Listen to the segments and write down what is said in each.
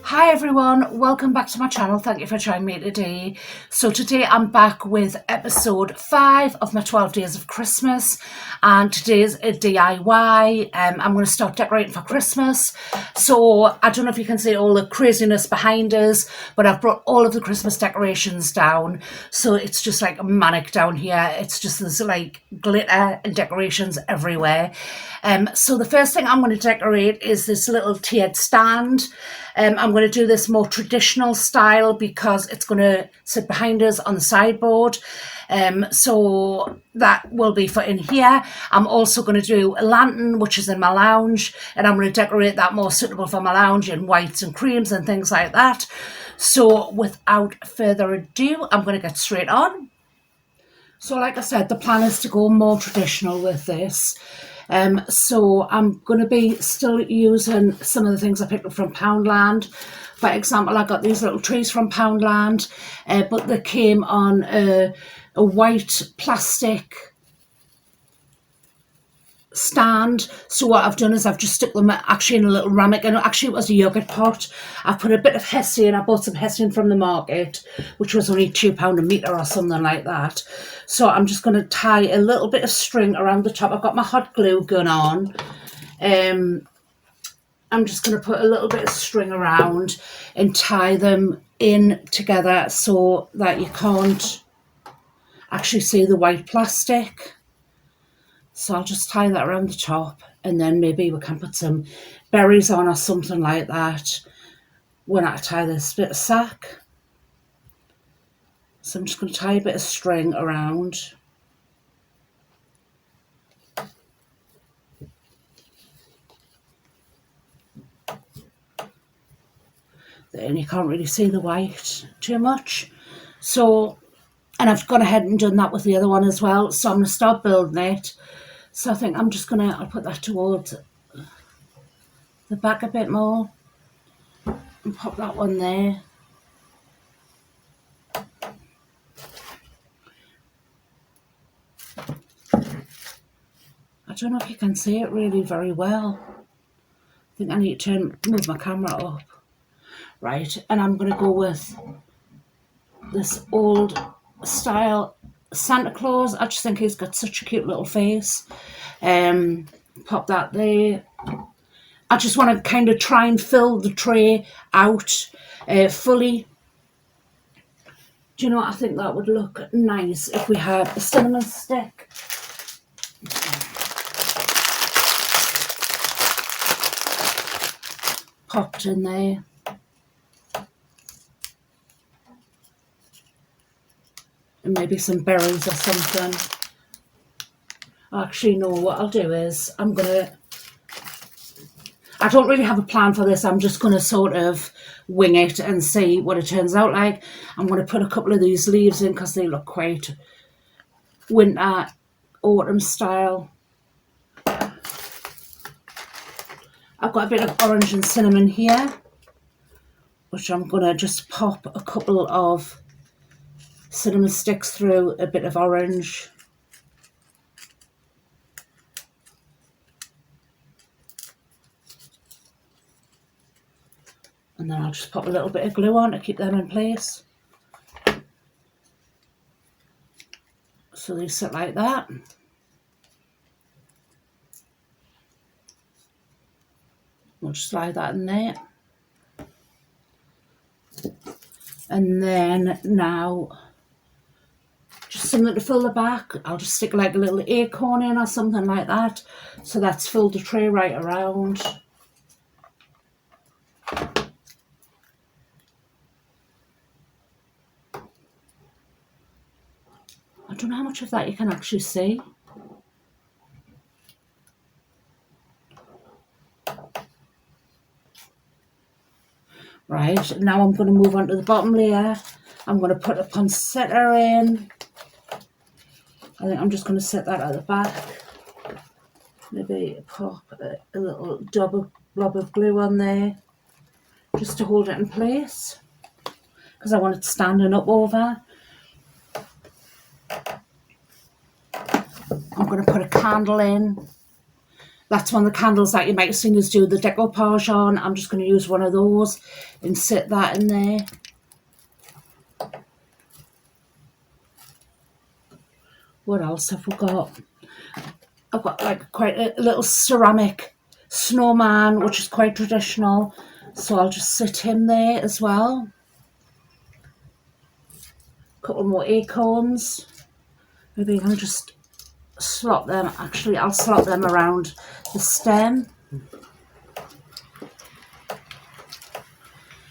Hi everyone, welcome back to my channel. Thank you for joining me today. So today I'm back with episode 5 of my 12 days of Christmas, and today's a DIY. I'm going to start decorating for Christmas. So I don't know if you can see all the craziness behind us, but I've brought all of the Christmas decorations down. So it's just like manic down here. It's just there's like glitter and decorations everywhere. So the first thing I'm going to decorate is this little tiered stand. I'm going to do this more traditional style because it's going to sit behind us on the sideboard. So that will be for in here. I'm also going to do a lantern, which is in my lounge, and I'm going to decorate that more suitable for my lounge in whites and creams and things like that. So without further ado, I'm going to get straight on. So like I said, the plan is to go more traditional with this. So I'm going to be still using some of the things I picked up from Poundland. For example, I got these little trees from Poundland, but they came on a white plastic stand. So what I've done is I've just stuck them actually in a little ramekin, and actually it was a yogurt pot. I put a bit of hessian. I bought some hessian from the market, which was only £2 a metre or something like that. So I'm just going to tie a little bit of string around the top. I've got my hot glue gun on. I'm just going to put a little bit of string around and tie them in together so that you can't actually see the white plastic. So I'll just tie that around the top, and then maybe we can put some berries on or something like that when I tie this bit of sack. So I'm just going to tie a bit of string around. Then you can't really see the white too much. So, and I've gone ahead and done that with the other one as well. So I'm going to start building it. So I think I'm just going to, I'll put that towards the back a bit more and pop that one there. I don't know if you can see it really very well. I think I need to move my camera up. Right, and I'm going to go with this old style Santa Claus. I just think he's got such a cute little face. Pop that there. I just want to kind of try and fill the tray out fully. Do you know what? I think that would look nice if we had a cinnamon stick. Popped in there. And maybe some berries or something. Actually, no, what I'll do is I don't really have a plan for this. I'm just going to sort of wing it and see what it turns out like. I'm going to put a couple of these leaves in because they look quite winter, autumn style. I've got a bit of orange and cinnamon here, which I'm going to just pop a couple of cinnamon sticks through a bit of orange. And then I'll just pop a little bit of glue on to keep them in place. So they sit like that. We'll just slide that in there. And then now, just something to fill the back. I'll just stick like a little acorn in or something like that. So that's filled the tray right around. I don't know how much of that you can actually see. Right, now I'm going to move on to the bottom layer. I'm going to put a poinsettia in. I think I'm just going to set that at the back. Maybe pop a little blob of glue on there just to hold it in place because I want it standing up over. I'm going to put a candle in. That's one of the candles that you might have seen us do the decoupage on. I'm just going to use one of those and sit that in there. What else have we got? I've got like quite a little ceramic snowman, which is quite traditional. So I'll just sit him there as well. A couple more acorns. Maybe I'll just slot them. Actually, I'll slot them around the stem,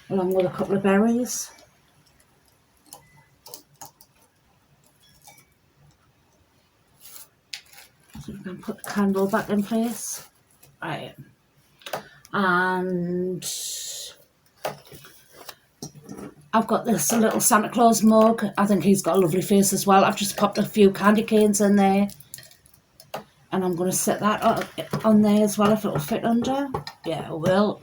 along with a couple of berries. So we can put the candle back in place. Right. And I've got this little Santa Claus mug. I think he's got a lovely face as well. I've just popped a few candy canes in there. And I'm going to set that on there as well, if it will fit under. Yeah, it will.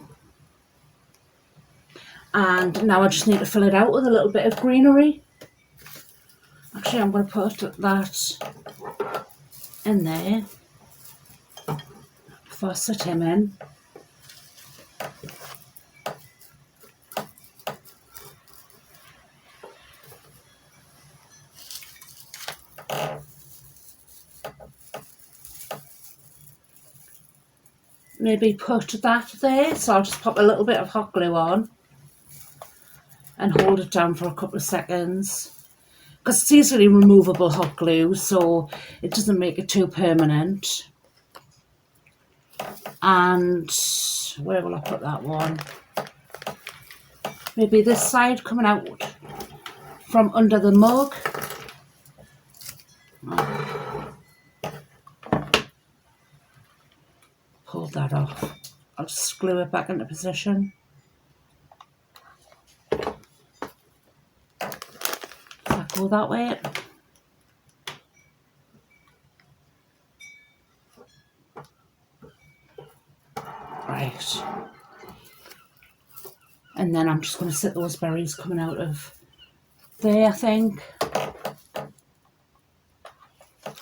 And now I just need to fill it out with a little bit of greenery. Actually, I'm going to put that in there before I set him in. Maybe put that there, so I'll just pop a little bit of hot glue on and hold it down for a couple of seconds, because it's easily removable hot glue, so it doesn't make it too permanent. And where will I put that one? Maybe this side, coming out from under the mug. Pull that off. I'll just glue it back into position. Does that go that way? Right. And then I'm just going to sit those berries coming out of there, I think.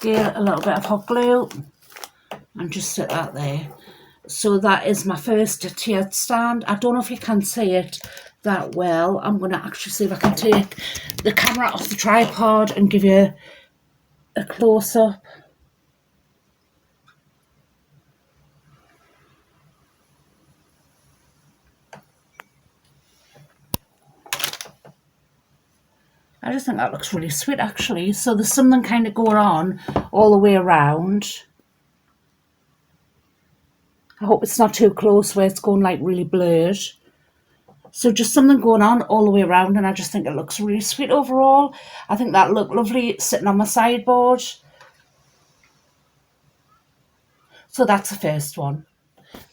Get a little bit of hot glue and just sit that there. So that is my first tiered stand. I don't know if you can see it that well. I'm going to actually see if I can take the camera off the tripod and give you a close-up. I just think that looks really sweet, actually. So there's something kind of going on all the way around. I hope it's not too close where it's going like really blurred. So just something going on all the way around, and I just think it looks really sweet overall. I think that looked lovely sitting on my sideboard. So that's the first one.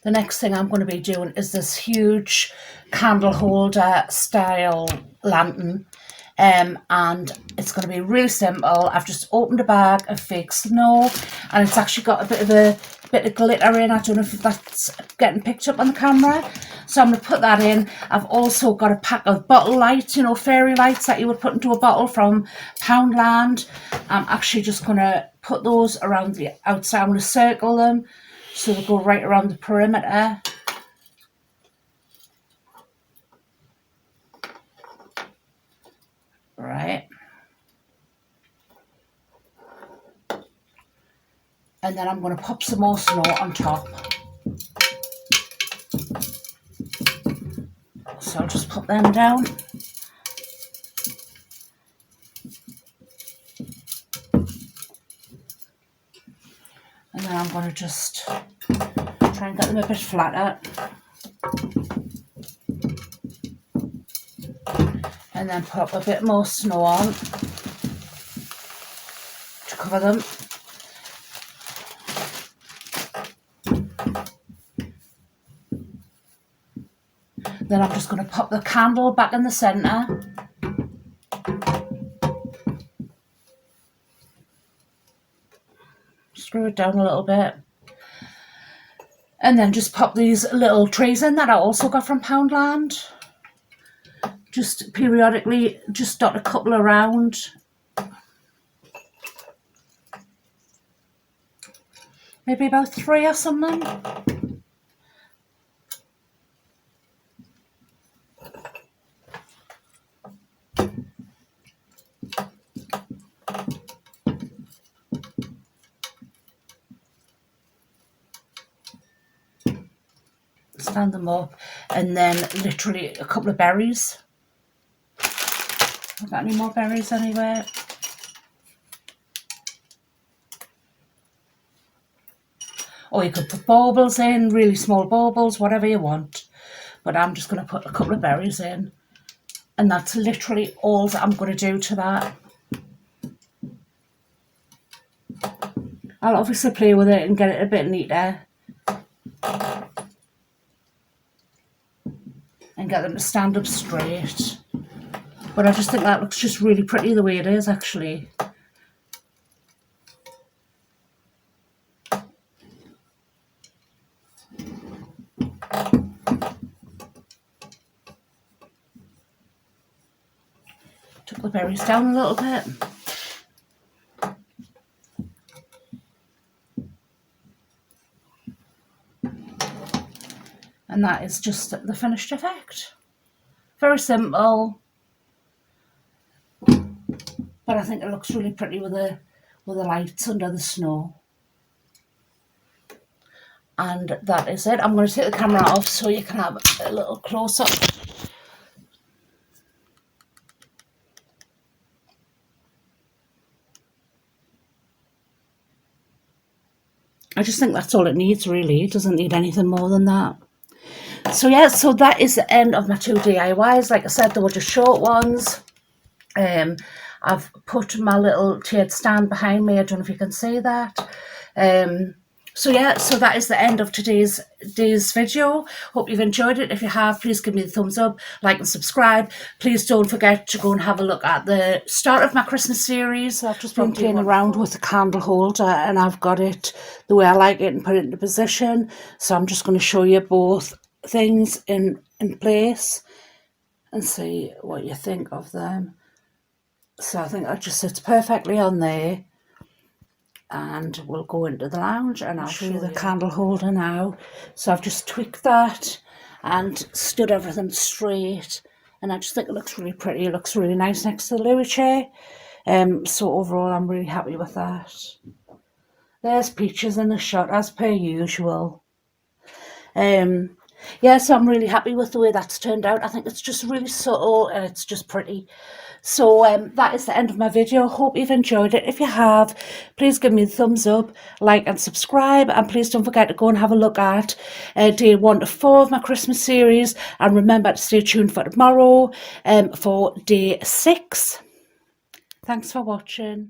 The next thing I'm going to be doing is this huge candle holder style lantern. And it's going to be really simple. I've just opened a bag of fake snow, and it's actually got a bit of glitter in. I don't know if that's getting picked up on the camera, so I'm going to put that in. I've also got a pack of bottle lights, you know, fairy lights that you would put into a bottle from Poundland. I'm actually just going to put those around the outside. I'm going to circle them so they go right around the perimeter. Right. And then I'm going to pop some more snow on top. So I'll just pop them down. And then I'm going to just try and get them a bit flatter. And then put a bit more snow on to cover them. Then I'm just going to pop the candle back in the centre. Screw it down a little bit. And then just pop these little trays in that I also got from Poundland. Just periodically, just dot a couple around. maybe about 3 or something. Stand them up, and then literally a couple of berries. Have got any more berries anywhere? Or you could put baubles in, really small baubles, whatever you want. But I'm just going to put a couple of berries in. And that's literally all that I'm going to do to that. I'll obviously play with it and get it a bit neater. And get them to stand up straight. But I just think that looks just really pretty the way it is, actually. Took the berries down a little bit. And that is just the finished effect. Very simple. But I think it looks really pretty with the lights under the snow. And that is it. I'm going to take the camera off so you can have a little close-up. I just think that's all it needs, really. It doesn't need anything more than that. So yeah, so that is the end of my 2 DIYs. Like I said, they were just short ones. I've put my little tiered stand behind me. I don't know if you can see that. So yeah, so that is the end of today's video. Hope you've enjoyed it. If you have, please give me the thumbs up, like and subscribe. Please don't forget to go and have a look at the start of my Christmas series. So I've just been playing around with the candle holder, and I've got it the way I like it and put it into position. So I'm just going to show you both things in place and see what you think of them. So I think that just sits perfectly on there. And we'll go into the lounge and I'll show you the candle holder now. So I've just tweaked that and stood everything straight, and I just think it looks really pretty. It looks really nice next to the Louis chair. So overall I'm really happy with that. There's Peaches in the shot as per usual. Yeah, so I'm really happy with the way that's turned out. I think it's just really subtle and it's just pretty. So that is the end of my video. Hope you've enjoyed it. If you have, please give me a thumbs up, like and subscribe, and please don't forget to go and have a look at day 1 to 4 of my Christmas series, and remember to stay tuned for tomorrow for day 6. Thanks for watching.